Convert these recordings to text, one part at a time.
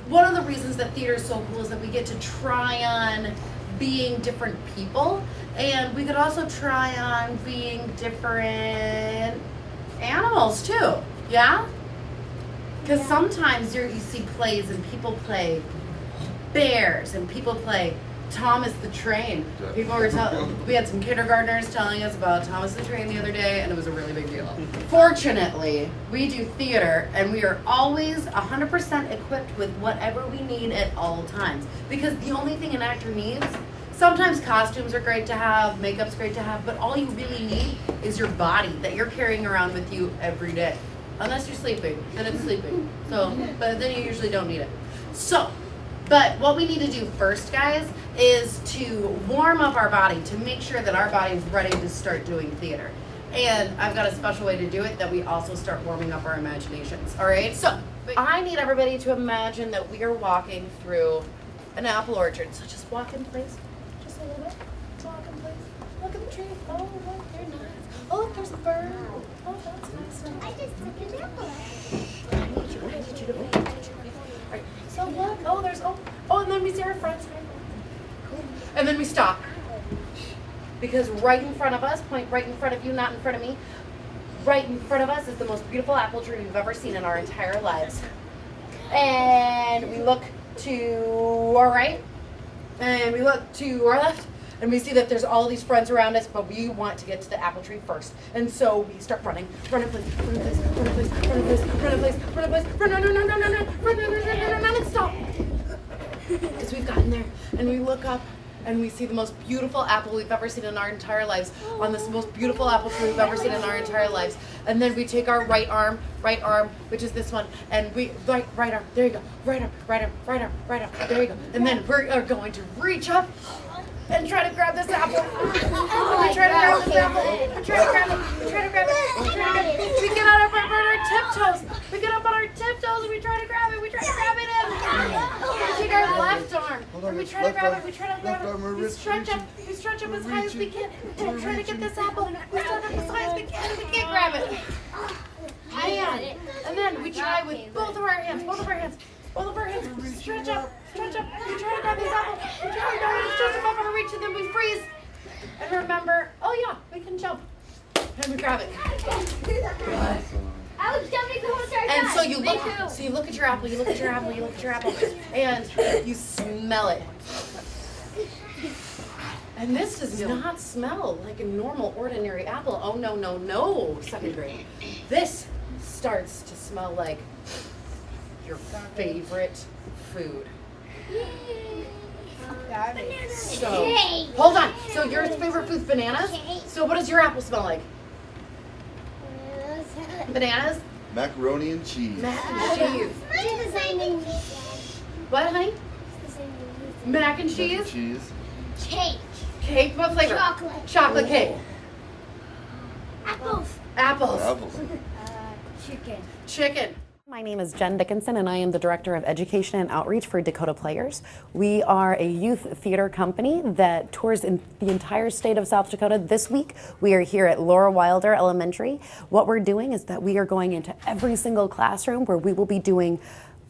one of the reasons that theater is so cool is that we get to try on being different people, and we could also try on being different animals too, yeah? Because sometimes you see plays and people play bears and people play Thomas the Train. People were we had some kindergartners telling us about Thomas the Train the other day, and it was a really big deal. Fortunately, we do theater, and we are always 100% equipped with whatever we need at all times. Because the only thing an actor needs, sometimes costumes are great to have, makeup's great to have, but all you really need is your body that you're carrying around with you every day. Unless you're sleeping, then it's sleeping. So, but then you usually don't need it. So, but what we need to do first, guys, is to warm up our body to make sure that our body is ready to start doing theater. And I've got a special way to do it that we also start warming up our imaginations. All right? So I need everybody to imagine that we are walking through an apple orchard. So just walk in place. Just a little bit. Just walk in place. Look at the tree. Oh, look, they're nice. Oh, look, there's a bird. Oh, that's nice. I just took an apple. I need you to wait. All right. So look. Oh, there's and then we see our friends. And then we stop. Because right in front of us, point right in front of you, not in front of me, right in front of us is the most beautiful apple tree we've ever seen in our entire lives. And we look to our right, and we look to our left, and we see that there's all these friends around us, but we want to get to the apple tree first. And so we start running. Run in place, run in place, run in place, run in place, run in place, run in place, run, no, no, no, no, no, no, run, and stop. Because we've gotten there, and we look up, and we see the most beautiful apple we've ever seen in our entire lives on this most beautiful apple tree we've ever seen in our entire lives. And then we take our right arm, which is this one, and we, right arm, there you go, right arm, there you go. And then we are going to reach up and try to grab this apple. We try to grab this apple. We try to grab it. We try to grab it. We get up on our tiptoes. We get up on our tiptoes and we try to grab it. We try to grab it in. We take our left arm and we try to grab it. We try to grab it. We stretch up. We stretch up as high as we can. And try to get this apple. We stretch up as high as we can and we can't grab it. And then we try with both of our hands. Both of our hands. We stretch up. We try to grab this apple. We try to grab it. Stretch up over reach and then we freeze. And remember, oh yeah, we can jump. And we grab it. I was jumping the whole entire And time. so you look at your apple, and you smell it. And this does not smell like a normal, ordinary apple. Oh no, second grade. This starts to smell like your favorite food. So, hold on. So your favorite food's bananas? So what does your apple smell like? Bananas? Macaroni and cheese. Mac and cheese. It's the same thing. What, honey? It's the same thing. Mac and Mac cheese? and cheese. Cake. Cake? What flavor? Chocolate. Chocolate cake. Apples. Apples. Apples. Chicken. Chicken. My name is Jen Dickinson, and I am the Director of Education and Outreach for Dakota Players. We are a youth theater company that tours in the entire state of South Dakota. This week, we are here at Laura Wilder Elementary. What we're doing is that we are going into every single classroom where we will be doing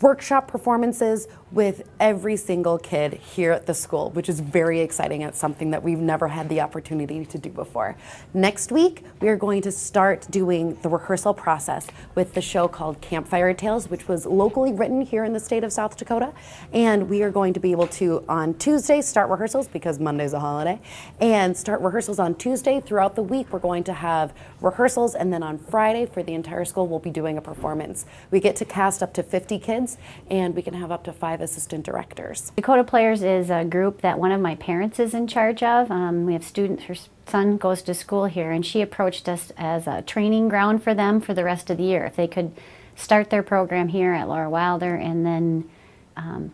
workshop performances with every single kid here at the school, which is very exciting. It's something that we've never had the opportunity to do before. Next week, we are going to start doing the rehearsal process with the show called Campfire Tales, which was locally written here in the state of South Dakota. And we are going to be able to, on Tuesday, start rehearsals because Monday's a holiday, and start rehearsals on Tuesday. Throughout the week, we're going to have rehearsals, and then on Friday, for the entire school, we'll be doing a performance. We get to cast up to 50 kids, and we can have up to 5 assistant directors. Dakota Players is a group that one of my parents is in charge of. We have students, her son goes to school here, and she approached us as a training ground for them for the rest of the year. If they could start their program here at Laura Wilder and then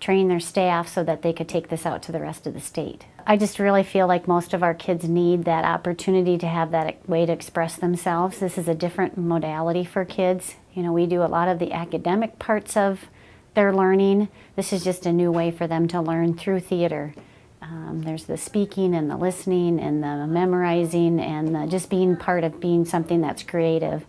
train their staff so that they could take this out to the rest of the state. I just really feel like most of our kids need that opportunity to have that way to express themselves. This is a different modality for kids. You know, we do a lot of the academic parts of their learning. This is just a new way for them to learn through theater. There's the speaking and the listening and the memorizing and the just being part of being something that's creative.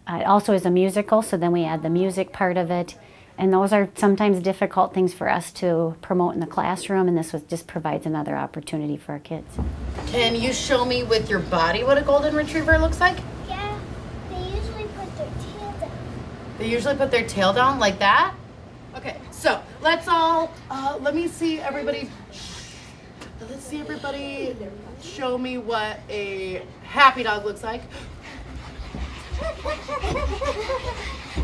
It also is a musical, so then we add the music part of it. And those are sometimes difficult things for us to promote in the classroom, and just provides another opportunity for our kids. Can you show me with your body what a golden retriever looks like? Yeah, they usually put their tail down. They usually put their tail down like that? Okay, so let's all, let me see everybody, show me what a happy dog looks like.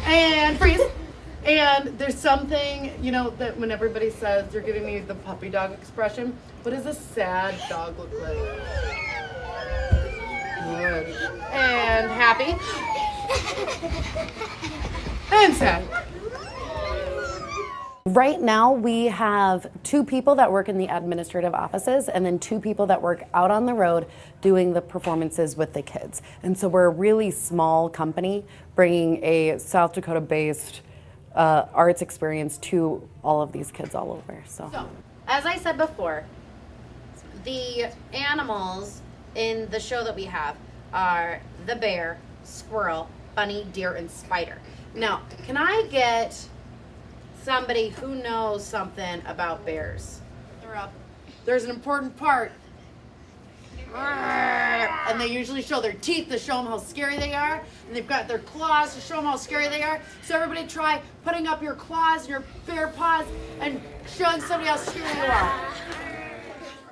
And freeze. And there's something, you know, that when everybody says they're giving me the puppy dog expression, what does a sad dog look like? Good. And happy. And sad. Right now, we have 2 people that work in the administrative offices and then 2 people that work out on the road doing the performances with the kids. And so we're a really small company bringing a South Dakota-based arts experience to all of these kids all over. So, as I said before, the animals in the show that we have are the bear, squirrel, bunny, deer, and spider. Now, can I get somebody who knows something about bears? They're up. There's an important part. And they usually show their teeth to show them how scary they are. And they've got their claws to show them how scary they are. So everybody try putting up your claws, your bare paws, and showing somebody how scary you are.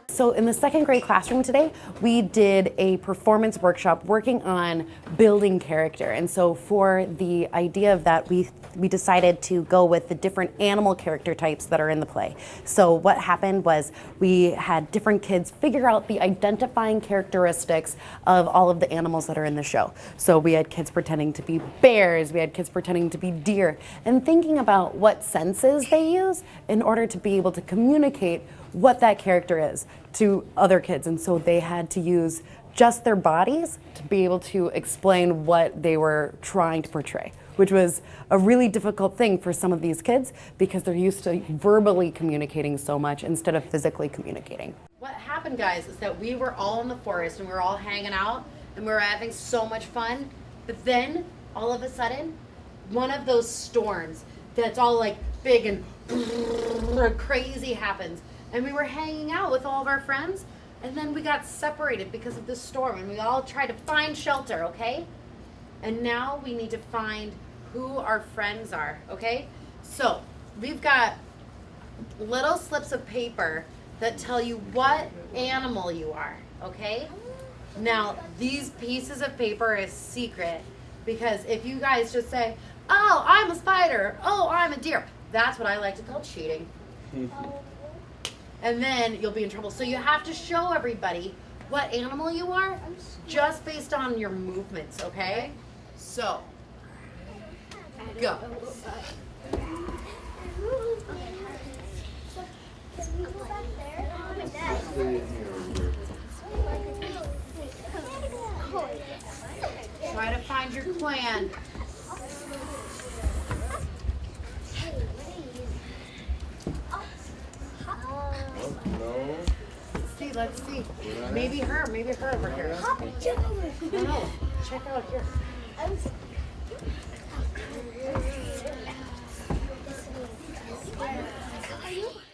So in the 2nd grade classroom today, we did a performance workshop working on building character. And so for the idea of that, we decided to go with the different animal character types that are in the play. So what happened was we had different kids figure out the identifying characteristics of all of the animals that are in the show. So we had kids pretending to be bears, we had kids pretending to be deer, and thinking about what senses they use in order to be able to communicate what that character is to other kids. And so they had to use just their bodies to be able to explain what they were trying to portray, which was a really difficult thing for some of these kids because they're used to verbally communicating so much instead of physically communicating. What happened, guys, is that we were all in the forest and we were all hanging out and we were having so much fun. But then, all of a sudden, one of those storms that's all like big and crazy happens. And we were hanging out with all of our friends, and then we got separated because of this storm, and we all tried to find shelter, okay? And now we need to find who our friends are, okay? So we've got little slips of paper that tell you what animal you are, okay? Now, these pieces of paper is secret, because if you guys just say, oh, I'm a spider, oh, I'm a deer, that's what I like to call cheating. And then you'll be in trouble. So you have to show everybody what animal you are just based on your movements, okay? So, go. Try to find your clan. Let's see. Maybe her over here. No, check out here.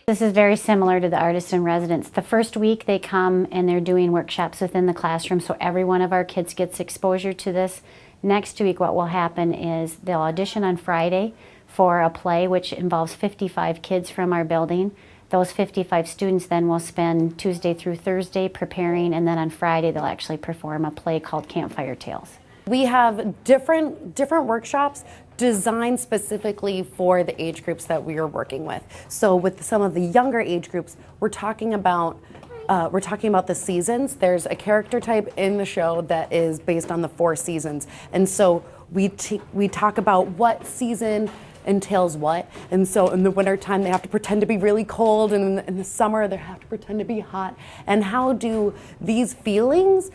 This is very similar to the artists in residence. The first week they come and they're doing workshops within the classroom, so every one of our kids gets exposure to this. Next week what will happen is they'll audition on Friday for a play which involves 55 kids from our building. Those 55 students then will spend Tuesday through Thursday preparing, and then on Friday they'll actually perform a play called Campfire Tales. We have different workshops designed specifically for the age groups that we are working with. So with some of the younger age groups, we're talking about the seasons. There's a character type in the show that is based on the 4 seasons, and so we talk about what season entails what. And so in the wintertime they have to pretend to be really cold, and in the summer they have to pretend to be hot. And how do these feelings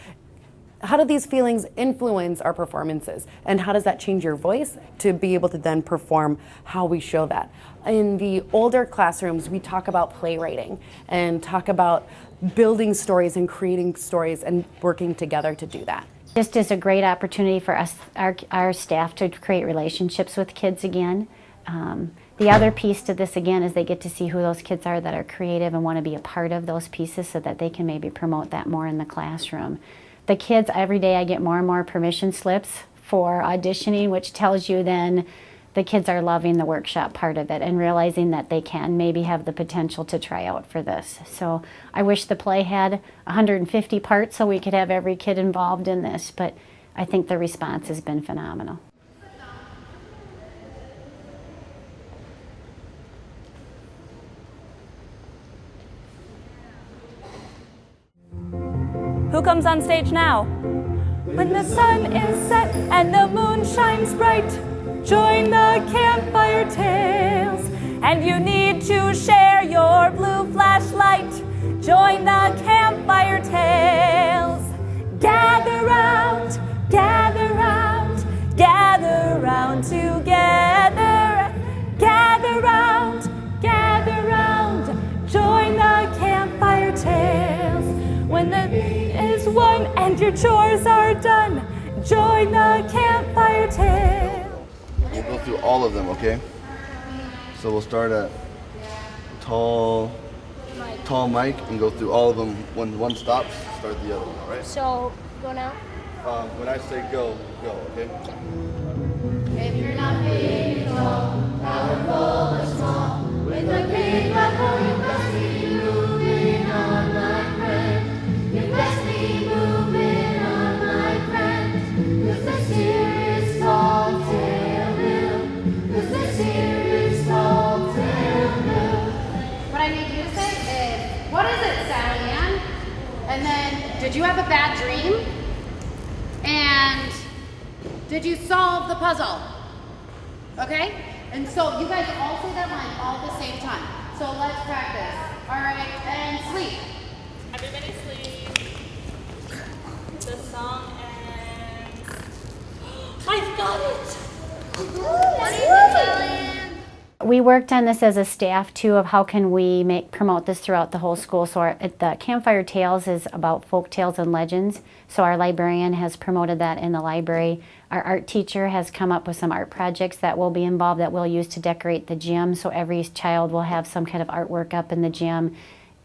influence our performances, and how does that change your voice to be able to then perform how we show that? In the older classrooms, we talk about playwriting and talk about building stories and creating stories and working together to do that. Just is a great opportunity for us, our staff, to create relationships with kids again. The other piece to this, again, is they get to see who those kids are that are creative and want to be a part of those pieces so that they can maybe promote that more in the classroom. The kids, every day I get more and more permission slips for auditioning, which tells you then the kids are loving the workshop part of it and realizing that they can maybe have the potential to try out for this. So I wish the play had 150 parts so we could have every kid involved in this, but I think the response has been phenomenal. Who comes on stage now? When the sun is set and the moon shines bright, join the campfire tales. And you need to share your blue flashlight. Join the campfire tales. Gather round, gather round, gather round together. Gather round, gather round, join the campfire tales. When the is won and your chores are done, join the campfire tale. We'll go through all of them, okay? So we'll start at tall Mike and go through all of them. When one stops, start the other one, all right? So, go now? When I say go, okay? If you're not big or tall, powerful or small, with a big level, you must be moving on, my friend. You must be moving on, my friend. 'Cause this here is Tall Tale Hill. 'Cause this here is Tall Tale Hill. What I need you to say is, what is it, Sally Ann? And then, did you have a bad dream? And did you solve the puzzle? Okay? And so you guys all say that line all at the same time. So let's practice. All right, and sleep. Everybody sleep. The song ends. I've got it! What is it, Sally? We worked on this as a staff too of how can we promote this throughout the whole school. So the Campfire Tales is about folk tales and legends. So our librarian has promoted that in the library. Our art teacher has come up with some art projects that will be involved that we'll use to decorate the gym. So every child will have some kind of artwork up in the gym.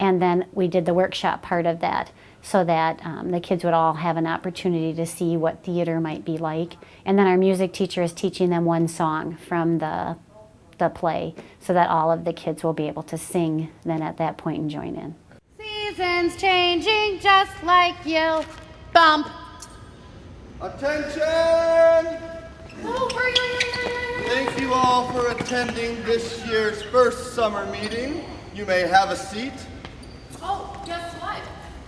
And then we did the workshop part of that so that the kids would all have an opportunity to see what theater might be like. And then our music teacher is teaching them one song from the play so that all of the kids will be able to sing then at that point and join in. Seasons changing just like you. Bump. Attention! Oh, Thank you all for attending this year's first summer meeting. You may have a seat. Oh, guess what?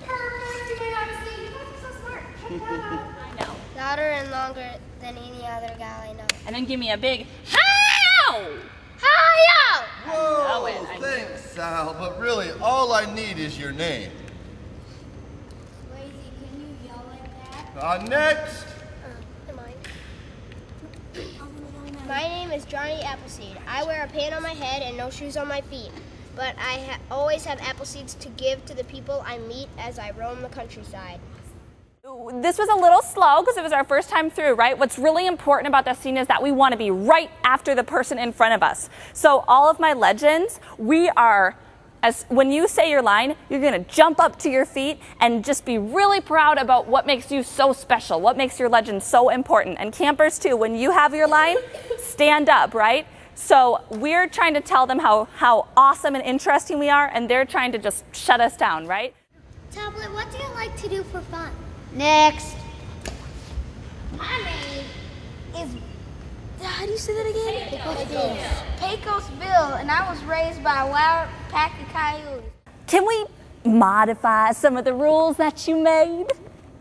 Perfect. You may have a seat. You guys are so smart. Check that out. I know. Louder and longer than any other gal I know. And then give me a big how! Hi-yo! Whoa, know it. thanks, Sal, but really all I need is your name. Lazy, can you yell like that? Next. Never mind. My name is Johnny Appleseed. I wear a pan on my head and no shoes on my feet. But I always have apple seeds to give to the people I meet as I roam the countryside. This was a little slow because it was our first time through, right? What's really important about this scene is that we want to be right after the person in front of us. So all of my legends, when you say your line, you're going to jump up to your feet and just be really proud about what makes you so special, what makes your legend so important. And campers too, when you have your line, stand up, right? So we're trying to tell them how awesome and interesting we are, and they're trying to just shut us down, right? Tablet, what do you like to do for fun? Next. My name is, how do you say that again? Pecos Bill, and I was raised by a wild pack of coyotes. Can we modify some of the rules that you made?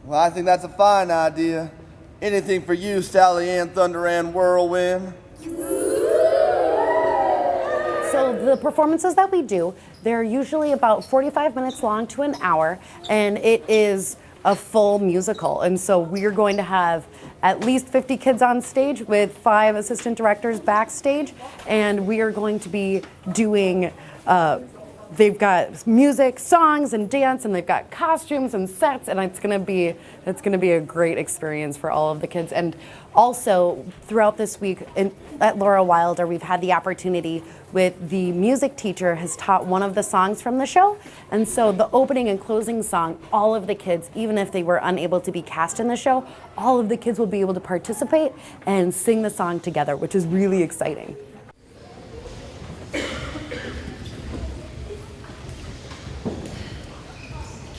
Well, I think that's a fine idea. Anything for you, Sally Ann, Thunder Ann, Whirlwind. So the performances that we do, they're usually about 45 minutes long to an hour, and it is a full musical. And so we're going to have at least 50 kids on stage with 5 assistant directors backstage, and we are going to be doing they've got music, songs, and dance, and they've got costumes and sets, and it's gonna be a great experience for all of the kids. And also throughout this week at Laura Wilder, we've had the opportunity with the music teacher has taught one of the songs from the show, and so the opening and closing song, all of the kids, even if they were unable to be cast in the show, all of the kids will be able to participate and sing the song together, which is really exciting.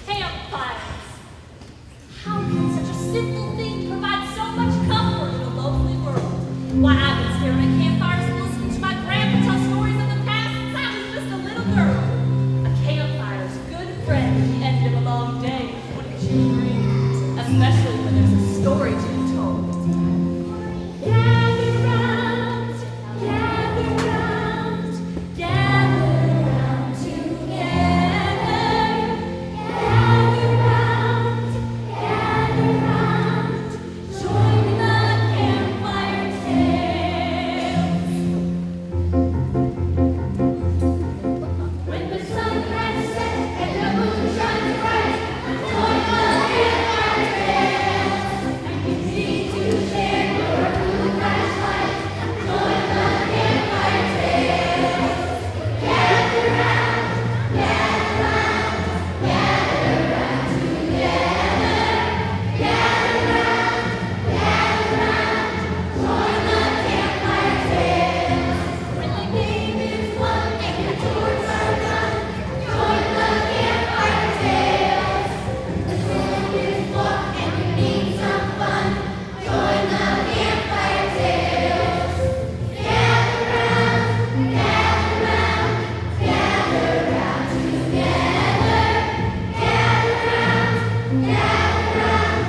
Campfires. How can such a simple thing provide so much comfort in a lonely world? Why, I've been staring at campfires and listening to my grandpa tell stories of the past since I was just a little girl. A campfire's good friend at the end of a long day, wouldn't you agree? Especially when there's a story to be told. Gather round, gather round, gather round together. Gather round, join the campfire tales. When the sun has set and the moon shines bright, join the campfire tales. And continue to share your blue flashlight. Join the campfire tales. Gather round, gather round, gather round together. Gather round, join the campfire tales. When the game is won and the chores are done, join the campfire tales. The food is bought and you need some fun, join the campfire tales. Gather round, gather round, gather round together. Gather round,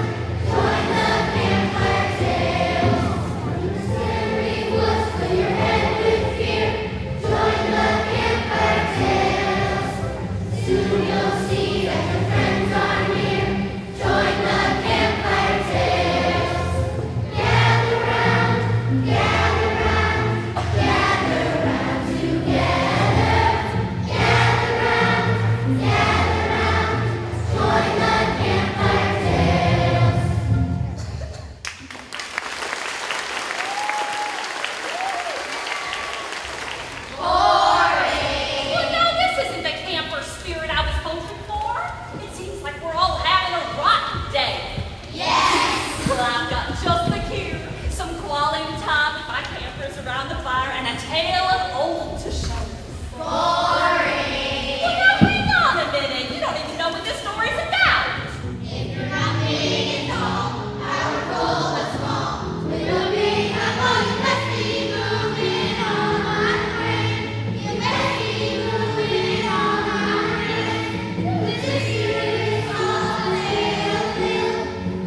join the campfire tales. The scary woods fill your head with fear, join the campfire tales. Soon you'll see that your friends are near, join the campfire tales. Gather round, gather round, gather round together. Gather round, join the campfire tales. Well, no, this isn't the camper spirit I was hoping for. It seems like we're all having a rotten day. Yes! Well, I've got just the cure. Some quality time with my campers around the fire and a tale of old to show. Boring! Well, now hang on a minute. You don't even know what this story's about. If you're not big and tall, powerful but small, with a big apple, you must be moving on, my friend. You must be moving on, my friend. 'Cause this here is called a tale bill.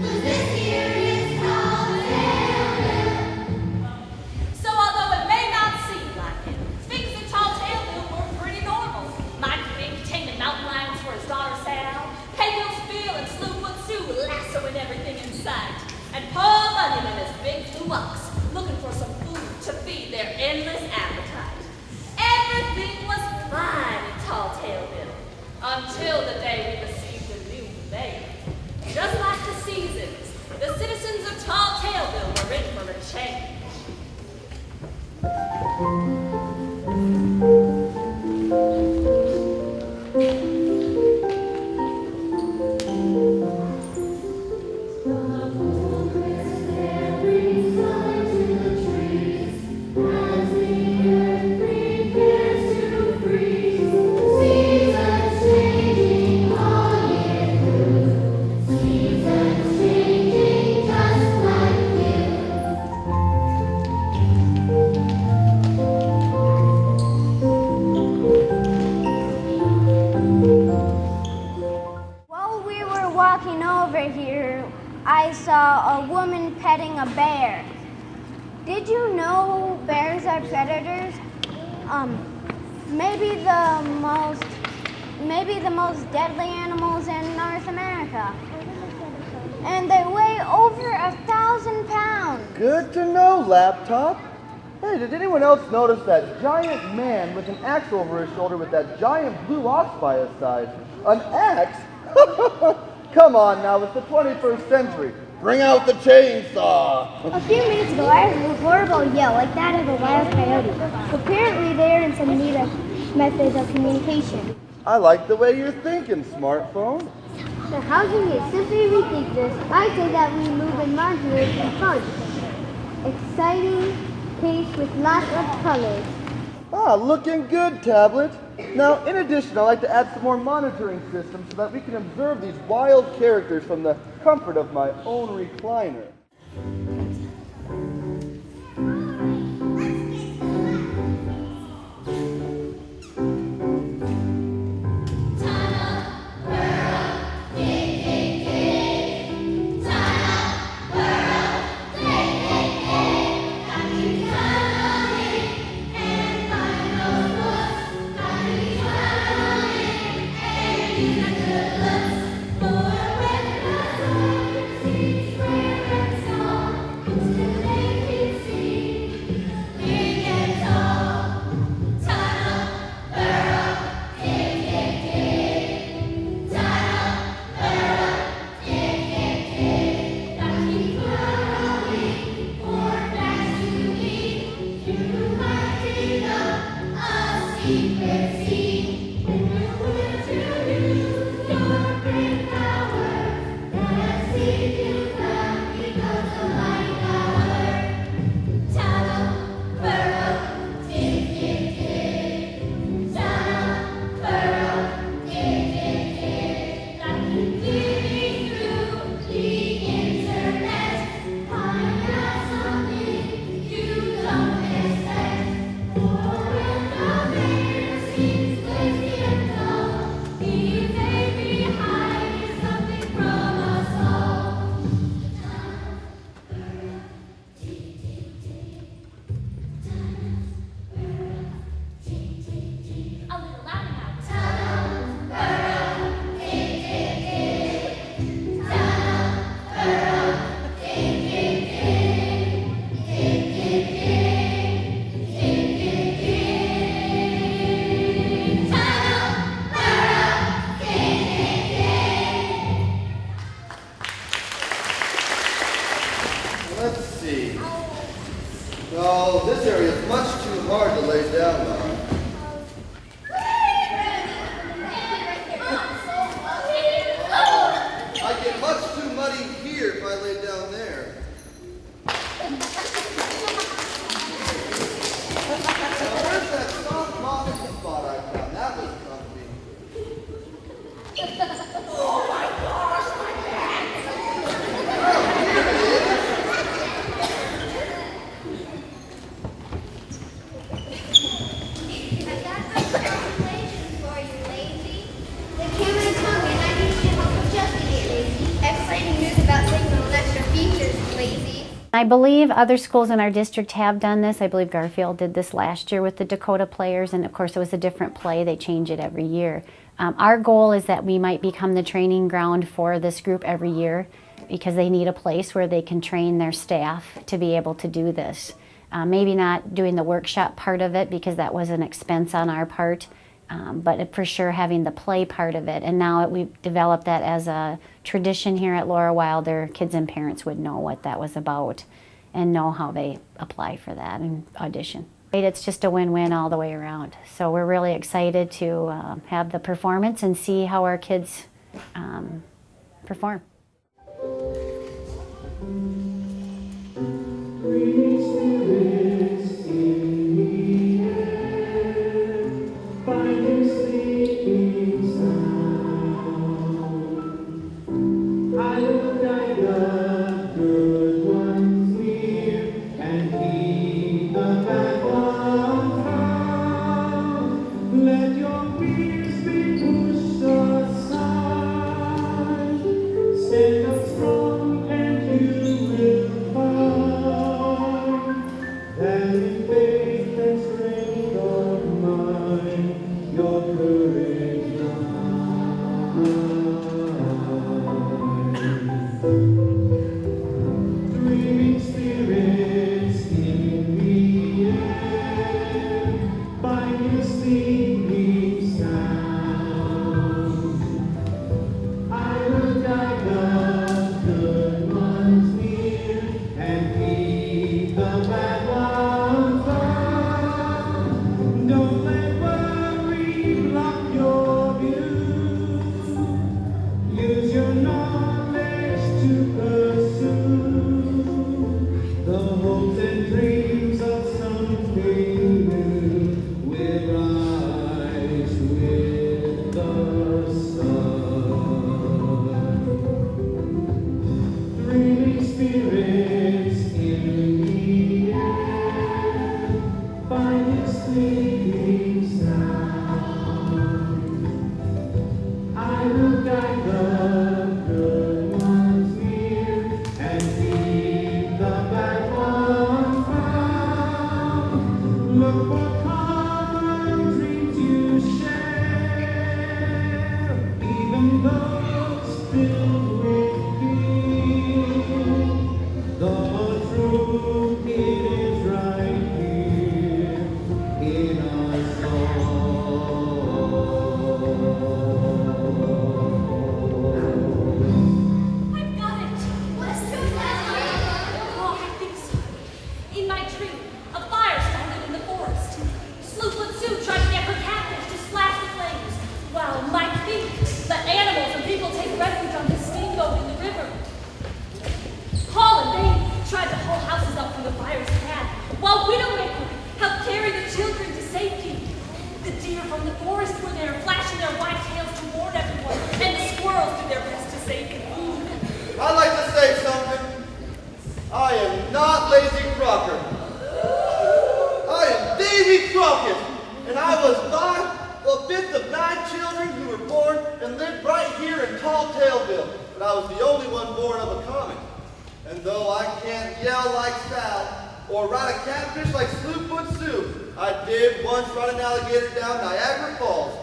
'Cause this here is called a tale bill. So although it may not seem like it, things in Tall Taleville were pretty normal. Mike Big taming mountain lions for his daughter Sal, Pegos Bill and Slewfoot Sue lassoing everything in sight, and Paul Bunyan and his big blue ox looking for some food to feed their endless appetite. Everything was fine in Tall Taleville until the day we received a new mayor. Just like the seasons, the citizens of Tall Taleville were in for a change. While we were walking over here, I saw a woman petting a bear. Did you know bears are predators? Maybe the most deadly animals in North America. And they weigh over 1,000 pounds. Good to know, laptop. Hey, did anyone else notice that giant man with an axe over his shoulder with that giant blue ox by his side? An axe? Come on now, it's the 21st century. Bring out the chainsaw. A few minutes ago, I heard a horrible yell like that of a wild coyote. Apparently, they're in some need of methods of communication. I like the way you're thinking, smartphone. The housing is simply ridiculous. I say that we move in modular and fun. Exciting pace with lots of colors. Ah, looking good, tablet. Now, in addition, I'd like to add some more monitoring systems so that we can observe these wild characters from the comfort of my own recliner. Let's see. No, this area is much too hard to lay down on. I get much too muddy here if I lay down there. Now, where's that soft moss spot I found? That was comfy. Oh my gosh, my back! Oh, here it is. I got some calculations for you, Lazy. The camera told me and I need you to help adjusting it, Lazy. Exciting news about signal and extra features, Lazy. I believe other schools in our district have done this. I believe Garfield did this last year with the Dakota players, and of course it was a different play. They change it every year. Our goal is that we might become the training ground for this group every year because they need a place where they can train their staff to be able to do this. Maybe not doing the workshop part of it because that was an expense on our part, but for sure having the play part of it. And now we've developed that as a tradition here at Laura Wilder. Kids and parents would know what that was about and know how they apply for that and audition. It's just a win-win all the way around. So we're really excited to have the performance and see how our kids perform. sleeping sound. I will guide the good ones near and keep the bad ones far. Don't let worry block your view. Use your knowledge to pursue the hopes and dreams of something new. Will rise with the sun. Dreaming spirits in the air, find your sleeping sound. I will guide the good ones near and keep the bad ones found. Look for common dreams you share, even those filled with fear. The truth is right here in us all. I've got it. Let's do that. Oh, I think so. In my dream, a fire started in the forest. Slewfoot Sue tried to get her captive to splash the flames, while Mike Fink let animals and people take refuge on his steamboat in the river. Paul and Babe tried to haul houses up from the fire's path, while Widowmaker helped carry the children to safety. The deer from the forest were there, flashing their white tails to warn everyone, and the squirrels did their best to save the food. I'd like to say something. I am not Lazy Crocker. I am Davy Crockett, and I was the fifth of 9 children who were born and lived right here in Tall Taleville, but I was the only one born of a comet. And though I can't yell like Sal or ride a catfish like Slewfoot Sue, I did once ride an alligator down Niagara Falls.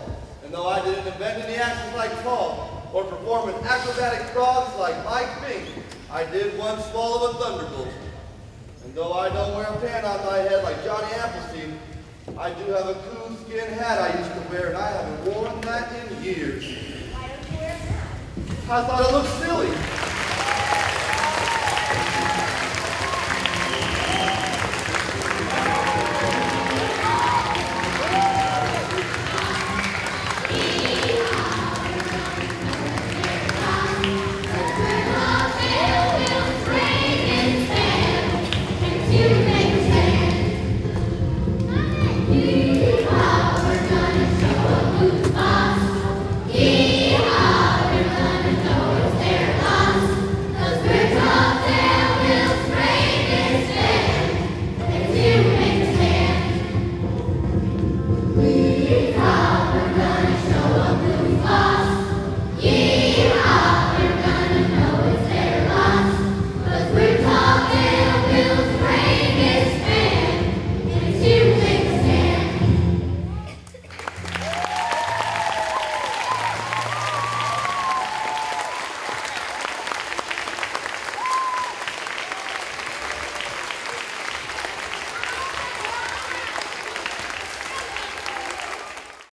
And though I didn't invent any actions like Paul or perform an acrobatic frogs like Mike Fink, I did once swallow a thunderbolt. And though I don't wear a pan on my head like Johnny Appleseed, I do have a coonskin hat I used to wear, and I haven't worn that in years. Why don't you wear it now? I thought it looked silly.